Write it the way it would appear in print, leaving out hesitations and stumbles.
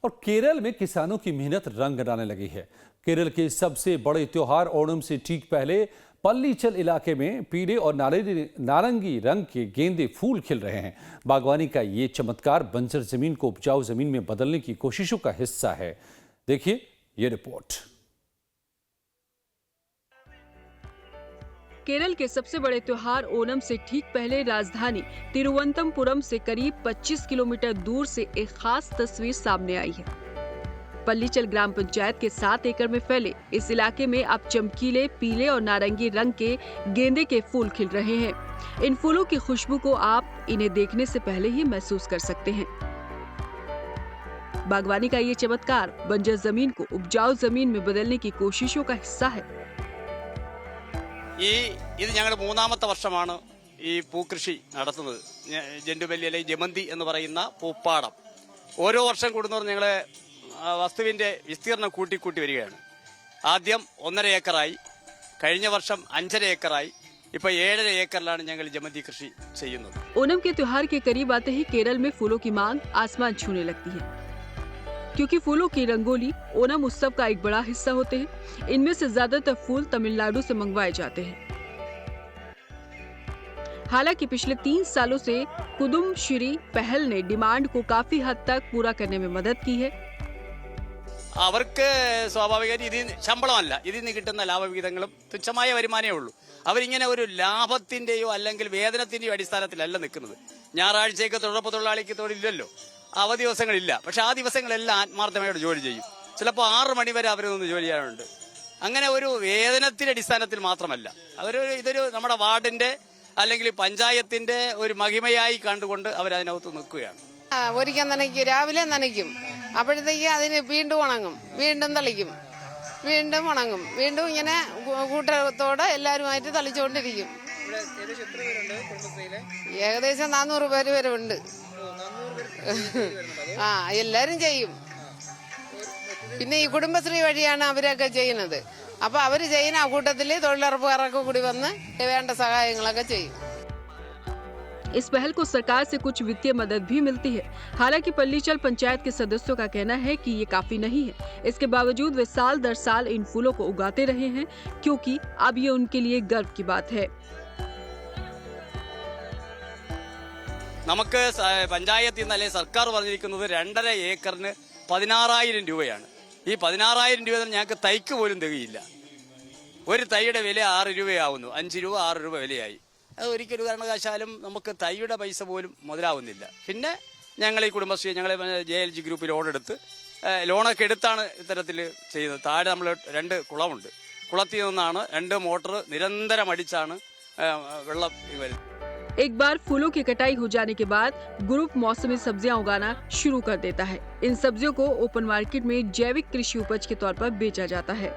और केरल में किसानों की मेहनत रंग लाने लगी है। केरल के सबसे बड़े त्योहार ओणम से ठीक पहले पल्लीचल इलाके में पीले और नारंगी रंग के गेंदे फूल खिल रहे हैं। बागवानी का ये चमत्कार बंजर जमीन को उपजाऊ जमीन में बदलने की कोशिशों का हिस्सा है। देखिए ये रिपोर्ट। केरल के सबसे बड़े त्योहार ओणम से ठीक पहले राजधानी तिरुवनंतपुरम से करीब 25 किलोमीटर दूर से एक खास तस्वीर सामने आई है। पल्लीचल ग्राम पंचायत के 7 एकड़ में फैले इस इलाके में अब चमकीले पीले और नारंगी रंग के गेंदे के फूल खिल रहे हैं। इन फूलों की खुशबू को आप इन्हें देखने से पहले ही महसूस कर सकते हैं। बागवानी का ये चमत्कार बंजर जमीन को उपजाऊ जमीन में बदलने की कोशिशों का हिस्सा है। ഇത് ഞങ്ങളുടെ മൂന്നാമത്തെ വർഷമാണ് ഈ പൂകൃഷി നടത്തുന്നത്. ജെണ്ടുമല്ലി അല്ലെങ്കിൽ ജമന്തി എന്ന് പറയുന്ന പൂപ്പാടം ഓരോ വർഷം കൂടുന്നവർ ഞങ്ങളെ വസ്തുവിന്റെ വിസ്തീർണം കൂട്ടി വരികയാണ്. ആദ്യം 1.5 ഏക്കറായി, കഴിഞ്ഞ വർഷം 5.5 ഏക്കറായി, ഇപ്പോൾ 7.5 ഏക്കറിലാണ് ഞങ്ങൾ ജമന്തി കൃഷി ചെയ്യുന്നത്. ओणम के त्योहार के करीब आते ही केरल में फूलों की मांग आसमान छूने लगती है, क्योंकि फूलों की रंगोली ओणम उत्सव का एक बड़ा हिस्सा होते हैं। इनमें से ज्यादातर फूल तमिलनाडु से मंगवाए जाते हैं। हालांकि पिछले 3 सालों से कुदुम्बश्री पहल ने डिमांड को काफी हद तक पूरा करने में मदद की है। അവർക്ക് സ്വാഭാവികമായിട്ട് ഇതിൽ ശമ്പളമല്ല, ഇതിൽ നിന്ന് കിട്ടുന്ന ലാഭവിഹിതങ്ങളും തുച്ഛമായ വരുമാനമേ ഉള്ളൂ. അവരിങ്ങനെ ഒരു ലാഭത്തിന്റെയോ അല്ലെങ്കിൽ വേതനത്തിന്റെയോ അടിസ്ഥാനത്തിലല്ല നിൽക്കുന്നത്. ഞായറാഴ്ചയൊക്കെ തൊഴിലുറപ്പ് തൊഴിലാളിക്ക് തൊഴിലില്ലല്ലോ, അവധി ദിവസങ്ങളില്ല. പക്ഷെ ആ ദിവസങ്ങളെല്ലാം ആത്മാർത്ഥമായിട്ട് ജോലി ചെയ്യും. ചിലപ്പോൾ 6 മണി വരെ അവരൊന്ന് ജോലി ചെയ്യാറുണ്ട്. അങ്ങനെ ഒരു വേതനത്തിന്റെ അടിസ്ഥാനത്തിൽ മാത്രമല്ല, ഇതൊരു നമ്മുടെ വാർഡിന്റെ അല്ലെങ്കിൽ പഞ്ചായത്തിന്റെ ഒരു മഹിമയായി കണ്ടുകൊണ്ട് അവരതിനകത്ത് നിൽക്കുകയാണ്. ഒരിക്കൽ നനയ്ക്കും, രാവിലെ നനയ്ക്കും, അപ്പോഴത്തേക്ക് അതിന് വീണ്ടും ഉണങ്ങും, വീണ്ടും തളിക്കും, വീണ്ടും ഉണങ്ങും, വീണ്ടും ഇങ്ങനെ കൂട്ടത്തോടെ എല്ലാവരുമായിട്ട് തളിച്ചുകൊണ്ടിരിക്കും. ഏകദേശം 400 പേര് വരെ ഉണ്ട്. എല്ലാരും ചെയ്യും. പിന്നെ ഈ കുടുംബശ്രീ വഴിയാണ് അവരൊക്കെ ചെയ്യുന്നത്. അപ്പൊ അവര് ചെയ്യുന്ന ആ കൂട്ടത്തില് തൊഴിലുറപ്പുകാരൊക്കെ കൂടി വന്ന് വേണ്ട സഹായങ്ങളൊക്കെ ചെയ്യും. इस पहल को सरकार से कुछ वित्तीय मदद भी मिलती है। हालांकि पल्लीचल पंचायत के सदस्यों का कहना है कि ये काफी नहीं है। इसके बावजूद वे साल दर साल इन फूलों को उगाते रहे हैं, क्योंकि अब ये उनके लिए गर्व की बात है। നമുക്ക് പഞ്ചായത്തിൽ നിന്ന് അല്ലെങ്കിൽ സർക്കാർ പറഞ്ഞിരിക്കുന്നത് 2.5 ഏക്കറിന് 16,000 രൂപയാണ്. ഈ 16,000 രൂപ ഞങ്ങൾക്ക് തൈക്ക് പോലും തികയില്ല. ഒരു തൈയുടെ വില 6 രൂപയാവുന്നു. 5 രൂപ 6 രൂപ വിലയായി. അത് ഒരിക്കലും കാരണവശാലും നമുക്ക് തൈയുടെ പൈസ പോലും മുതലാവുന്നില്ല. പിന്നെ ഞങ്ങൾ ഈ കുടുംബശ്രീ, ഞങ്ങൾ JLG ഗ്രൂപ്പിൽ ലോണൊക്കെ എടുത്താണ് ഇത്തരത്തിൽ ചെയ്യുന്നത്. താഴെ നമ്മൾ 2 കുളമുണ്ട്. കുളത്തിൽ നിന്നാണ് 2 മോട്ടർ നിരന്തരം അടിച്ചാണ് വെള്ളം വരുന്നത്. एक बार फूलों की कटाई हो जाने के बाद ग्रुप मौसमी सब्जियां उगाना शुरू कर देता है। इन सब्जियों को ओपन मार्केट में जैविक कृषि उपज के तौर पर बेचा जाता है।